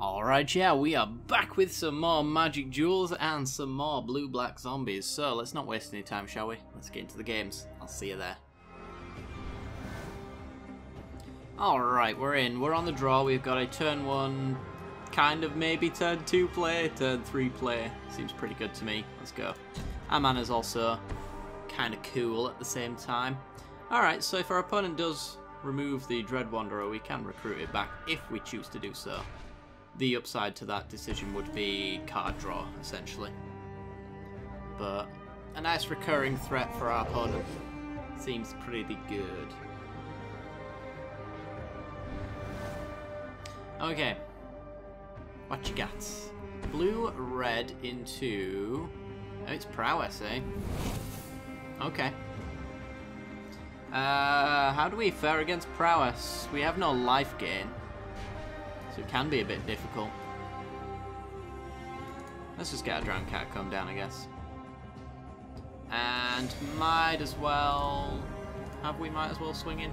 Alright, yeah, we are back with some more Magic Duels and some more blue-black zombies. So, let's not waste any time, shall we? Let's get into the games. I'll see you there. Alright, we're in. We're on the draw. We've got a turn 1, kind of maybe turn 2 play, turn 3 play. Seems pretty good to me. Let's go. Our mana's also kind of cool at the same time. Alright, so if our opponent does remove the Dread Wanderer, we can recruit it back if we choose to do so. The upside to that decision would be card draw, essentially. But a nice recurring threat for our opponent. Seems pretty good. Okay. What you got? Blue, red into... Oh, it's prowess, eh? Okay. How do we fare against prowess? We have no life gain. So it can be a bit difficult. Let's just get a Drowned Catacomb down, I guess. And might as well... might as well swing in?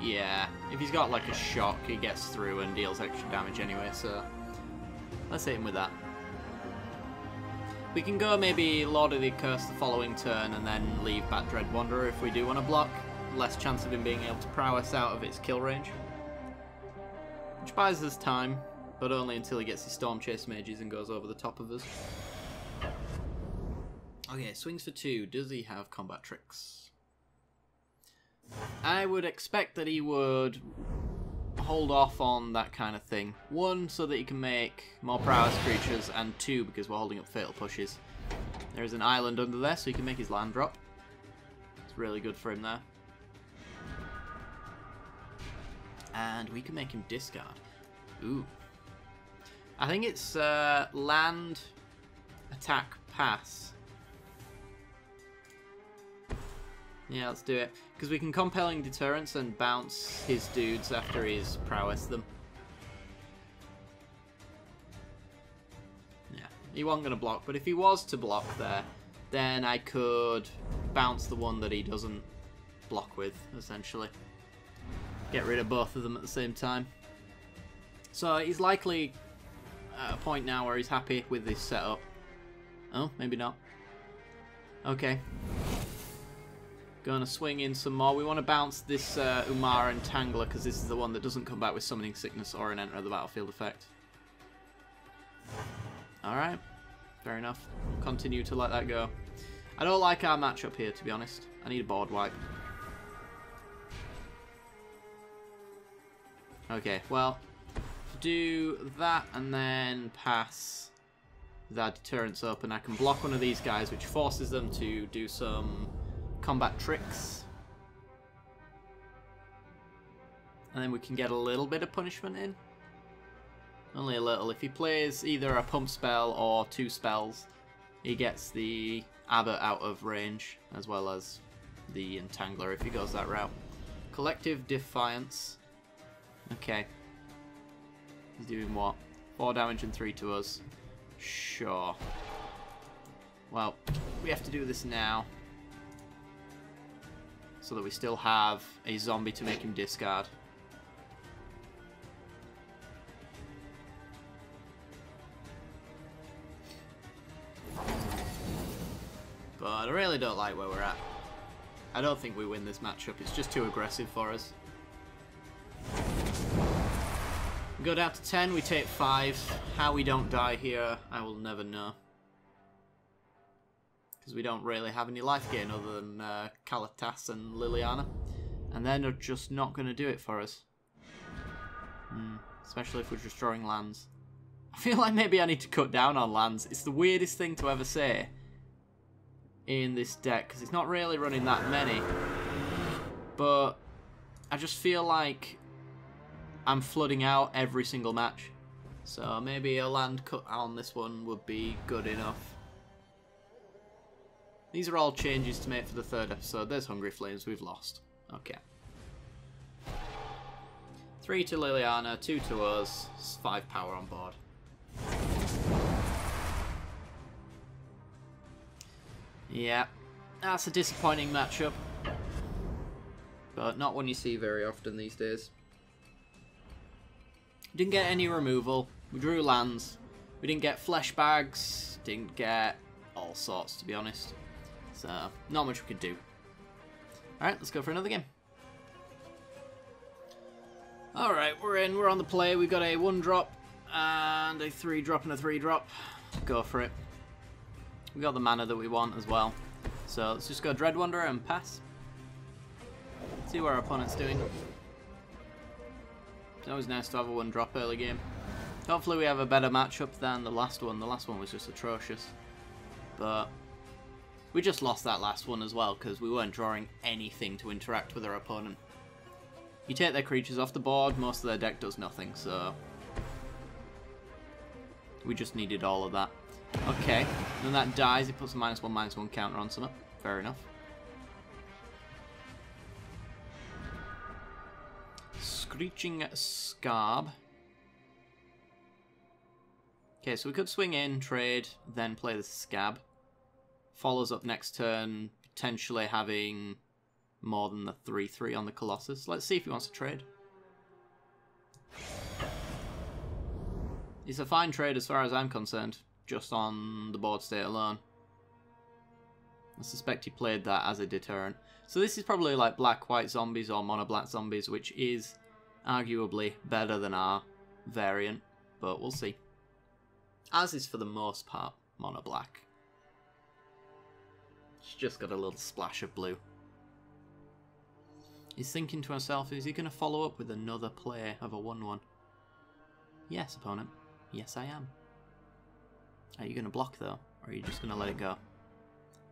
Yeah. If he's got like a shock, he gets through and deals extra damage anyway, so... Let's hit him with that. We can go maybe Lord of the Curse the following turn and then leave back Dread Wanderer if we do want to block. Less chance of him being able to prowess out of its kill range. Which buys us time, but only until he gets his Storm Chase mages and goes over the top of us. Okay, swings for 2. Does he have combat tricks? I would expect that he would hold off on that kind of thing. 1, so that he can make more prowess creatures, and 2, because we're holding up fatal pushes. There is an island under there, so he can make his land drop. It's really good for him there. And we can make him discard. Ooh. I think it's land, attack, pass. Yeah, let's do it. Because we can Compelling Deterrence and bounce his dudes after he's prowess them. Yeah, he wasn't going to block, but if he was to block there, then I could bounce the one that he doesn't block with, essentially. Get rid of both of them at the same time. So he's likely at a point now where he's happy with this setup. Oh, maybe not. Okay. Gonna swing in some more. We want to bounce this Umara Entangler because this is the one that doesn't come back with Summoning Sickness or an Enter the Battlefield effect. Alright. Fair enough. Continue to let that go. I don't like our matchup here, to be honest. I need a board wipe. Okay, well, do that and then pass that deterrence up, and I can block one of these guys, which forces them to do some combat tricks. And then we can get a little bit of punishment in. Only a little. If he plays either a pump spell or 2 spells, he gets the Abbot out of range, as well as the Entangler if he goes that route. Collective Defiance. Okay. He's doing what? 4 damage and 3 to us. Sure. Well, we have to do this now. So that we still have a zombie to make him discard. But I really don't like where we're at. I don't think we win this matchup. It's just too aggressive for us. We go down to 10, we take 5. How we don't die here, I will never know. Because we don't really have any life gain other than Kalatas and Liliana. And they're just not going to do it for us. Especially if we're just drawing lands. I feel like maybe I need to cut down on lands. It's the weirdest thing to ever say in this deck, because it's not really running that many. But I just feel like I'm flooding out every single match. So maybe a land cut on this one would be good enough. These are all changes to make for the 3rd episode. There's Hungry Flames, we've lost. Okay. 3 to Liliana, 2 to us, 5 power on board. Yeah, that's a disappointing matchup. But not one you see very often these days. Didn't get any removal. We drew lands. We didn't get flesh bags. Didn't get all sorts, to be honest. So, not much we could do. Alright, let's go for another game. Alright, we're in. We're on the play. We've got a 1-drop and a 3-drop and a 3-drop. Go for it. We got the mana that we want as well. So, let's just go Dread Wanderer and pass. See what our opponent's doing. It's always nice to have a 1-drop early game. Hopefully we have a better matchup than the last one. The last one was just atrocious. But we just lost that last one as well because we weren't drawing anything to interact with our opponent. You take their creatures off the board, most of their deck does nothing, so we just needed all of that. Okay, then that dies, it puts a -1/-1 counter on something. Fair enough. Screeching Scarb. Okay, so we could swing in, trade, then play the Scab. Follows up next turn, potentially having more than the 3/3 on the Colossus. Let's see if he wants to trade. It's a fine trade as far as I'm concerned, just on the board state alone. I suspect he played that as a deterrent. So this is probably like black-white zombies or mono-black zombies, which is arguably better than our variant, but we'll see. As is for the most part mono-black. It's just got a little splash of blue. He's thinking to himself, is he going to follow up with another play of a 1/1? Yes, opponent. Yes, I am. Are you going to block, though? Or are you just going to let it go?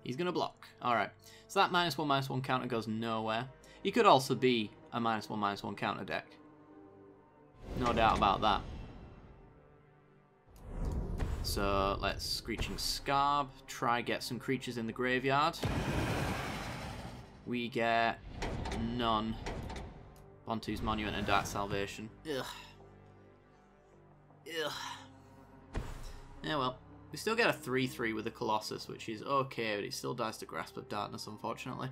He's going to block. Alright. So that -1/-1 counter goes nowhere. He could also be a -1/-1 counter deck. No doubt about that. So let's Screeching Scarb. Try get some creatures in the graveyard. We get none. Bontu's Monument and Dark Salvation. Ugh. Ugh. Yeah, well. We still get a 3/3 with the Colossus, which is okay, but it still dies to Grasp of Darkness, unfortunately.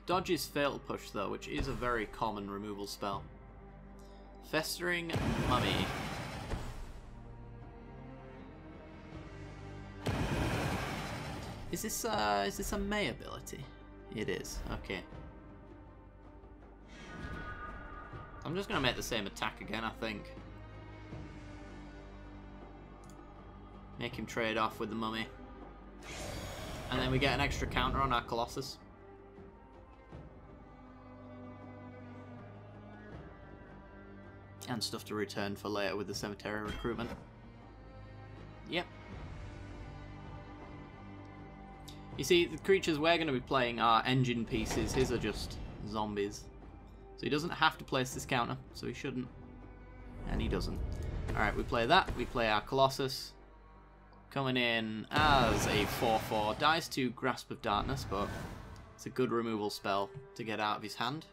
Dodge is Fatal Push, though, which is a very common removal spell. Festering Mummy. Is this a May ability? It is. Okay. I'm just going to make the same attack again, I think. Make him trade off with the Mummy. And then we get an extra counter on our Colossus. And stuff to return for later with the Cemetery Recruitment. Yep. You see, the creatures we're going to be playing are engine pieces. His are just zombies. So he doesn't have to place this counter, so he shouldn't. And he doesn't. Alright, we play that. We play our Colossus. Coming in as a 4/4. Dies to Grasp of Darkness, but it's a good removal spell to get out of his hand.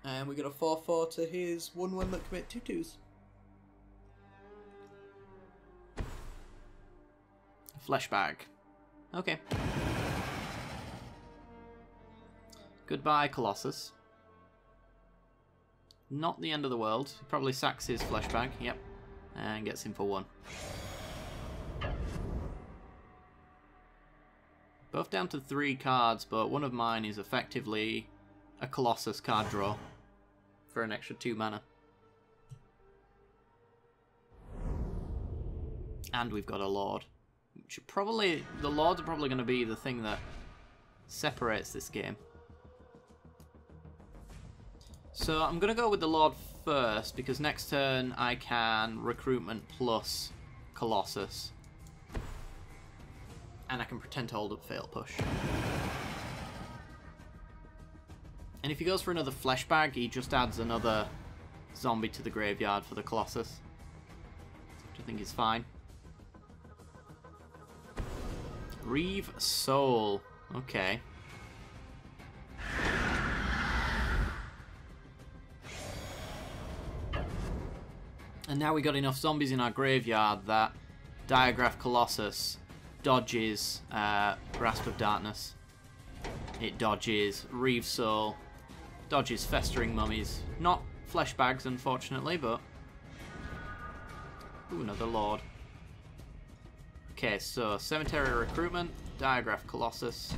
And we got a 4/4 to his 1/1 that commit 2/2s. Flesh Bag. Okay. Goodbye, Colossus. Not the end of the world. He probably sacks his Flesh Bag. Yep. And gets him for 1. Both down to 3 cards, but one of mine is effectively a Colossus card draw for an extra 2 mana. And we've got a Lord. Which probably, the Lords are probably going to be the thing that separates this game. So I'm going to go with the Lord first, because next turn I can Recruitment plus Colossus. And I can pretend to hold up Fatal Push. And if he goes for another Flesh Bag, he just adds another zombie to the graveyard for the Colossus. Which I think is fine. Reeve Soul. Okay. And now we got enough zombies in our graveyard that Diagraph Colossus dodges Grasp of Darkness. It dodges Reeve Soul, dodges Festering Mummies. Not Flesh Bags, unfortunately, but... Ooh, another Lord. Okay, so Cemetery Recruitment, Diagraph Colossus.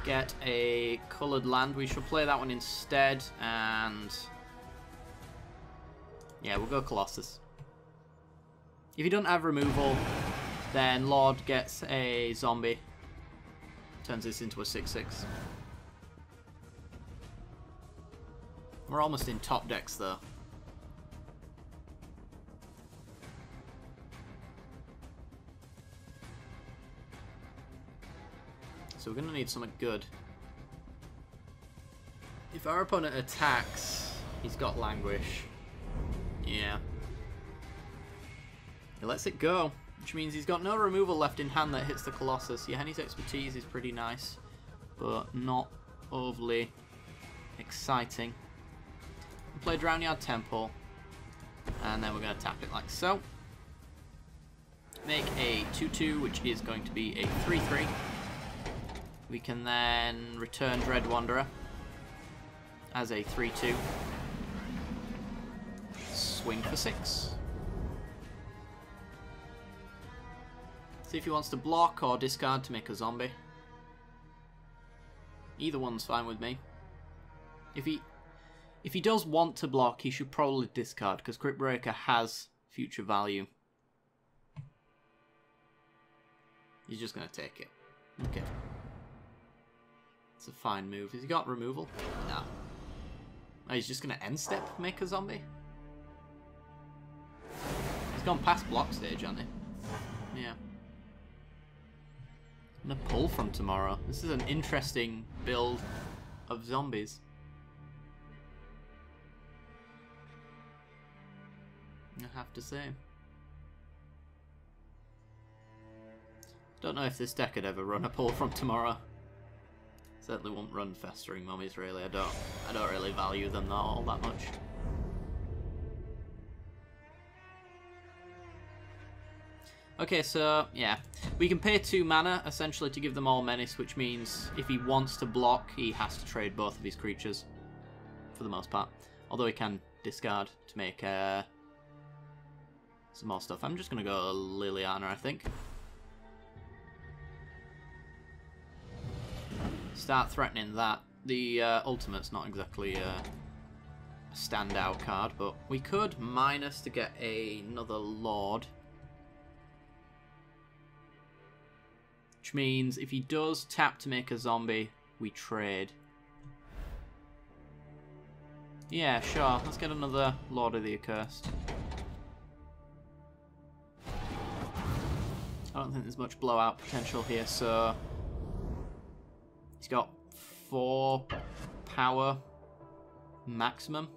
Get a coloured land. We shall play that one instead, and... yeah, we'll go Colossus. If you don't have removal, then Lord gets a zombie. Turns this into a 6/6. We're almost in top decks, though. So we're going to need something good. If our opponent attacks, he's got Languish. Yeah. He lets it go, which means he's got no removal left in hand that hits the Colossus. Yahenni's Expertise is pretty nice, but not overly exciting. We'll play Drownyard Temple, and then we're going to tap it like so. Make a 2/2, which is going to be a 3/3. We can then return Dread Wanderer as a 3/2. Swing for 6. See if he wants to block or discard to make a zombie. Either one's fine with me. If he does want to block, he should probably discard, because Crypt Breaker has future value. He's just going to take it. Okay. It's a fine move. Has he got removal? No. Oh, he's just going to end step make a zombie? He's gone past block stage, hasn't he? Yeah. I'm going to pull from tomorrow. This is an interesting build of zombies. I have to say. Don't know if this deck could ever run a pull from tomorrow. Certainly won't run Festering Mummies, really. I don't really value them all that much. Okay, so yeah, we can pay 2 mana essentially to give them all menace, which means if he wants to block, he has to trade both of his creatures for the most part. Although he can discard to make some more stuff. I'm just gonna go Liliana, I think. Start threatening that. The ultimate's not exactly a standout card, but we could minus to get another Lord. Which means if he does tap to make a zombie, we trade. Yeah, sure. Let's get another Lord of the Accursed. I don't think there's much blowout potential here, so... He's got 4 power maximum.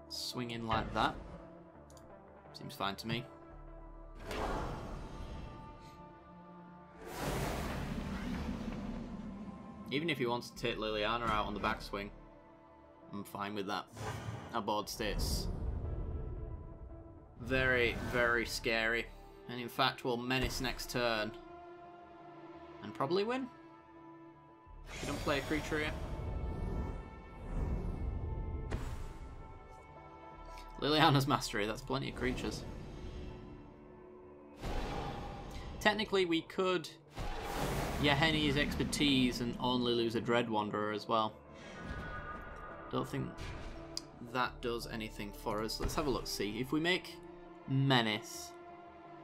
Swing in like that. Seems fine to me. Even if he wants to take Liliana out on the backswing, I'm fine with that. Our board state's very, very scary. And in fact, we'll menace next turn. And probably win. We don't play a creature here. Liliana's Mastery, that's plenty of creatures. Technically, we could Yahenni's Expertise and only lose a Dread Wanderer as well. Don't think that does anything for us. Let's have a look, see. If we make Menace,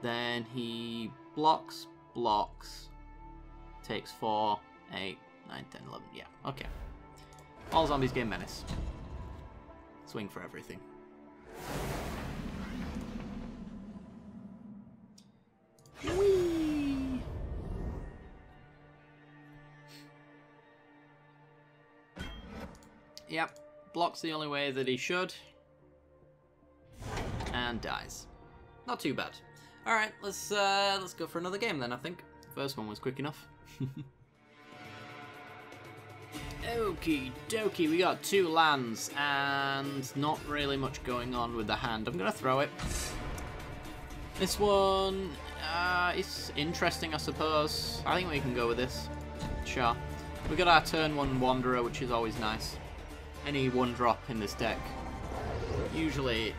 then he blocks, takes 4, 8, 9, 10, 11. Yeah, okay. All zombies gain Menace. Swing for everything. Whee! Yep, blocks the only way that he should. And dies. Not too bad. Alright, let's go for another game then, I think. First one was quick enough. Okie dokie, we got 2 lands and not really much going on with the hand. I'm going to throw it. This one is interesting, I suppose. I think we can go with this. Sure. We got our turn 1 Wanderer, which is always nice. Any 1-drop in this deck usually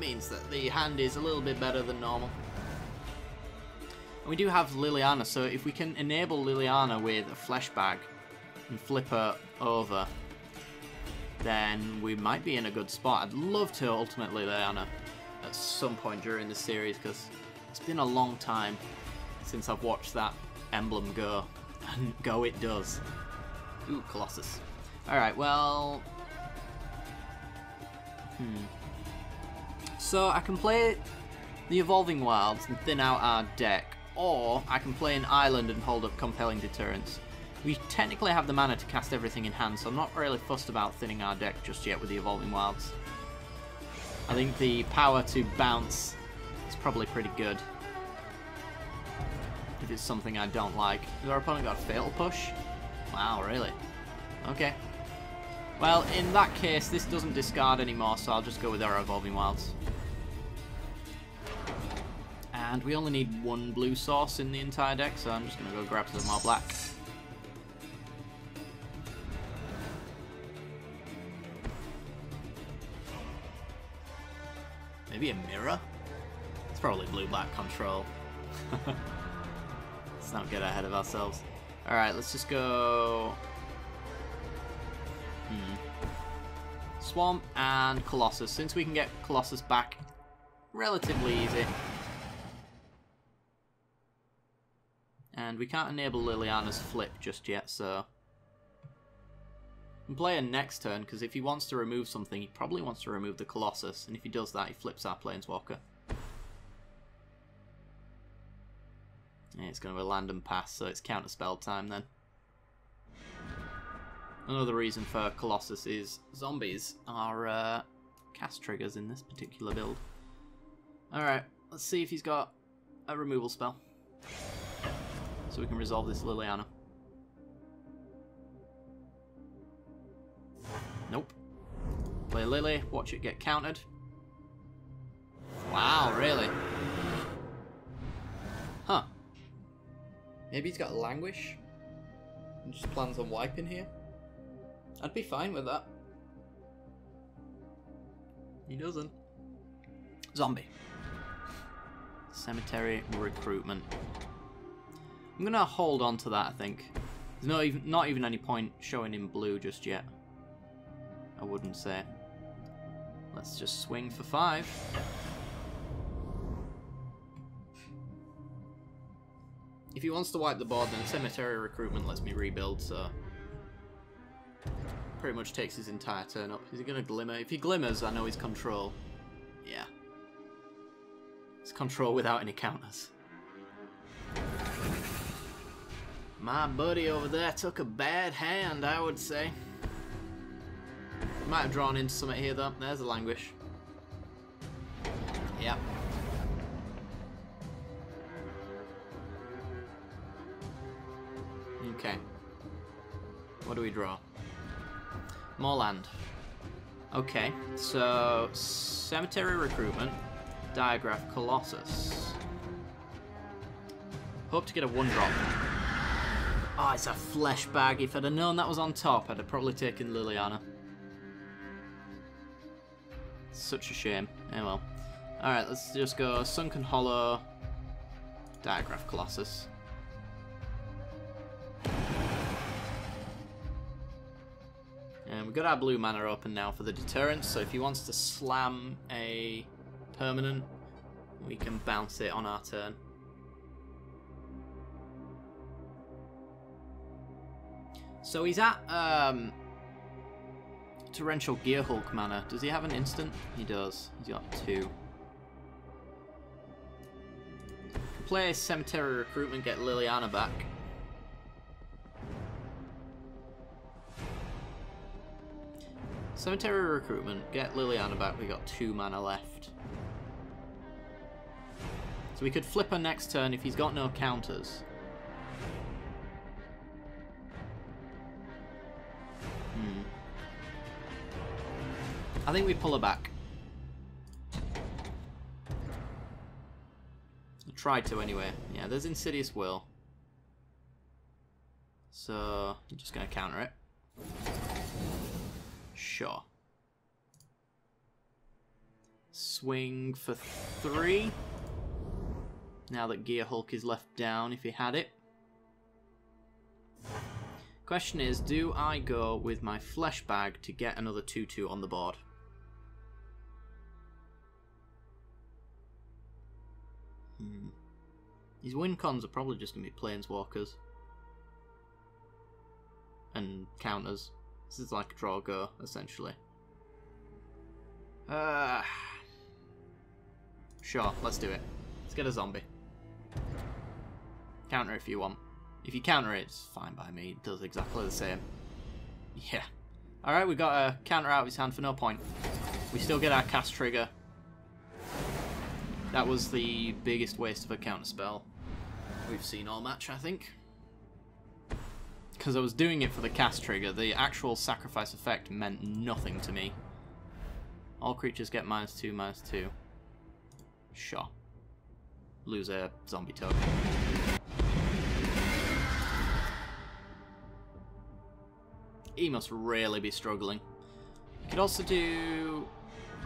means that the hand is a little bit better than normal. And we do have Liliana, so if we can enable Liliana with a Flesh Bag and flip her over, then we might be in a good spot. I'd love to ultimate Liliana at some point during the series, because it's been a long time since I've watched that emblem go, and go it does. Ooh, Colossus. Alright, well... So I can play the Evolving Wilds and thin out our deck, or I can play an island and hold up Compelling Deterrence. We technically have the mana to cast everything in hand, so I'm not really fussed about thinning our deck just yet with the Evolving Wilds. I think the power to bounce is probably pretty good, if it's something I don't like. Has our opponent got a Fatal Push? Wow, really? Okay. Well, in that case, this doesn't discard anymore, so I'll just go with our Evolving Wilds. And we only need 1 blue source in the entire deck, so I'm just going to go grab some more black. Maybe a mirror? It's probably blue-black control. Let's not get ahead of ourselves. Alright, let's just go... Swamp and Colossus. Since we can get Colossus back relatively easy. And we can't enable Liliana's flip just yet, so... We can play a next turn, because if he wants to remove something, he probably wants to remove the Colossus, and if he does that, he flips our Planeswalker. Yeah, it's going to land and pass, so it's counterspell time then. Another reason for Colossus is zombies are cast triggers in this particular build. Alright, let's see if he's got a removal spell. So we can resolve this Liliana. Nope. Play Lily, watch it get countered. Wow, really? Huh. Maybe he's got Languish and just plans on wiping here. I'd be fine with that. He doesn't. Zombie. Cemetery Recruitment. I'm gonna hold on to that, I think. There's not even any point showing him blue just yet. I wouldn't say. Let's just swing for 5. If he wants to wipe the board, then Cemetery Recruitment lets me rebuild, so... Pretty much takes his entire turn up. Is he going to Glimmer? If he Glimmers, I know he's Control. Yeah. It's Control without any counters. My buddy over there took a bad hand, I would say. Might have drawn into something here, though. There's a Languish. Yep. Okay. What do we draw? More land. Okay, so Cemetery Recruitment, Diagraph Colossus. Hope to get a 1-drop. Oh, it's a Flesh Bag. If I'd have known that was on top, I'd have probably taken Liliana. Such a shame. Oh well. Alright, let's just go Sunken Hollow, Diagraph Colossus. And we've got our blue mana open now for the deterrence, so if he wants to slam a permanent, we can bounce it on our turn. So he's at Torrential Gearhulk mana. Does he have an instant? He does. He's got 2. Play Cemetery Recruitment, get Liliana back. Cemetery Recruitment, get Liliana back, we got 2 mana left. So we could flip her next turn if he's got no counters. I think we pull her back. I'll try to anyway. Yeah, there's Insidious Will. So, I'm just going to counter it. Sure. Swing for 3. Now that Gear Hulk is left down if he had it. Question is, do I go with my Flesh Bag to get another 2-2 on the board? His win cons are probably just going to be Planeswalkers. And counters. This is like a draw go, essentially. Sure, let's do it. Let's get a zombie. Counter if you want. If you counter it, it's fine by me. It does exactly the same. Yeah. Alright, we got a counter out of his hand for no point. We still get our cast trigger. That was the biggest waste of a counter spell we've seen all match, I think. Because I was doing it for the cast trigger, the actual sacrifice effect meant nothing to me. All creatures get -2, -2. Sure. Lose a zombie token. He must really be struggling. You could also do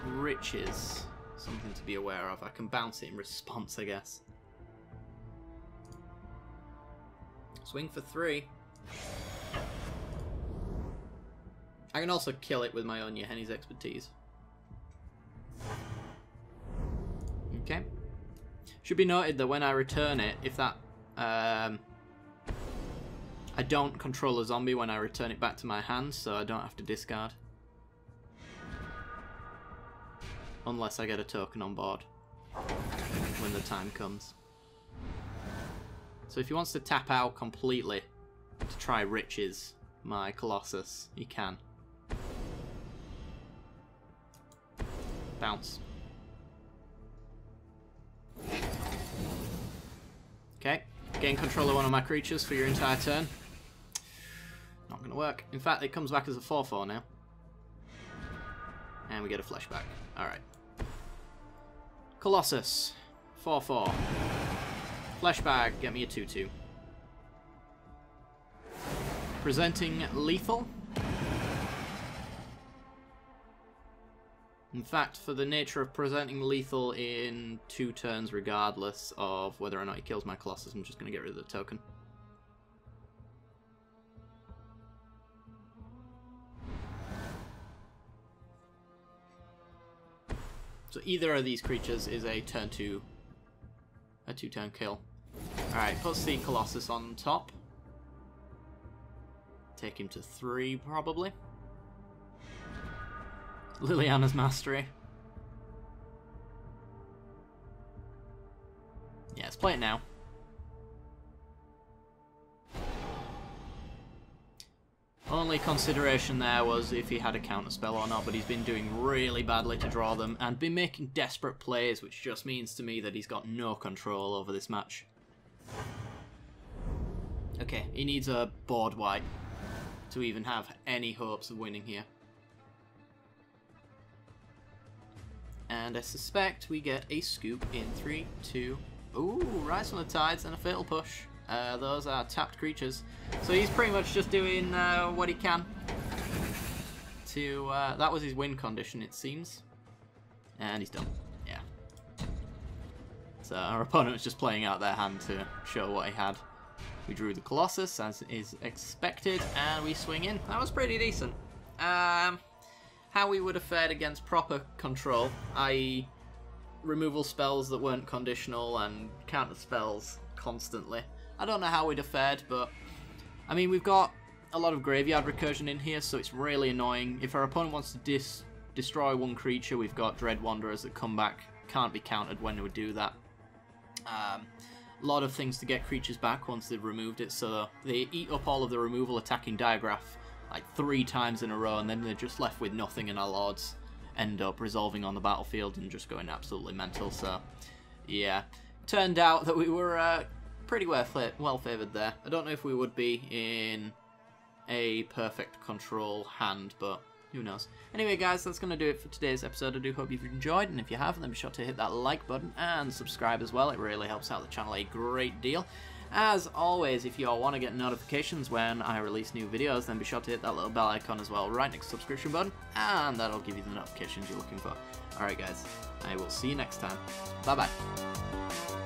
Riches. Something to be aware of. I can bounce it in response, I guess. Swing for 3. I can also kill it with my own Yahenni's Expertise. Okay. Should be noted that when I return it, if that... I don't control a zombie when I return it back to my hand, so I don't have to discard. Unless I get a token on board when the time comes. So if he wants to tap out completely to try Riches, my Colossus, he can. Bounce. Okay, gain control of one of my creatures for your entire turn. Not going to work. In fact, it comes back as a 4/4 now. And we get a flashback. Alright. Colossus. 4/4. Flashback, get me a 2/2. Presenting lethal. In fact, for the nature of presenting lethal in 2 turns regardless of whether or not he kills my Colossus, I'm just going to get rid of the token. So either of these creatures is a turn 2, a 2-turn kill. Alright, puts the Colossus on top. Take him to 3 probably. Liliana's Mastery. Yeah, let's play it now. Only consideration there was if he had a counterspell or not, but he's been doing really badly to draw them and been making desperate plays, which just means to me that he's got no control over this match. Okay, he needs a board wipe to even have any hopes of winning here. And I suspect we get a scoop in 3, 2... Ooh, Rise from the Tides and a Fatal Push. Those are tapped creatures. So he's pretty much just doing what he can to... that was his win condition, it seems. And he's done. Yeah. So our opponent was just playing out their hand to show what he had. We drew the Colossus, as is expected, and we swing in. That was pretty decent. How we would have fared against proper control, i.e. removal spells that weren't conditional and counter spells constantly. I don't know how we'd have fared, but I mean, we've got a lot of graveyard recursion in here, so it's really annoying. If our opponent wants to destroy one creature, we've got Dread Wanderers that come back, can't be countered when we do that. A lot of things to get creatures back once they've removed it, so they eat up all of the removal attacking Diagraph like 3 times in a row, and then they're just left with nothing, and our Lords end up resolving on the battlefield and just going absolutely mental. So yeah, turned out that we were pretty well favoured there. I don't know if we would be in a perfect control hand, but Who knows? Anyway, guys, that's going to do it for today's episode. I do hope you've enjoyed, and if you have, then be sure to hit that like button and subscribe as well. It really helps out the channel a great deal. As always, if you all want to get notifications when I release new videos, then be sure to hit that little bell icon as well right next to the subscription button, and that'll give you the notifications you're looking for. Alright guys, I will see you next time. Bye bye.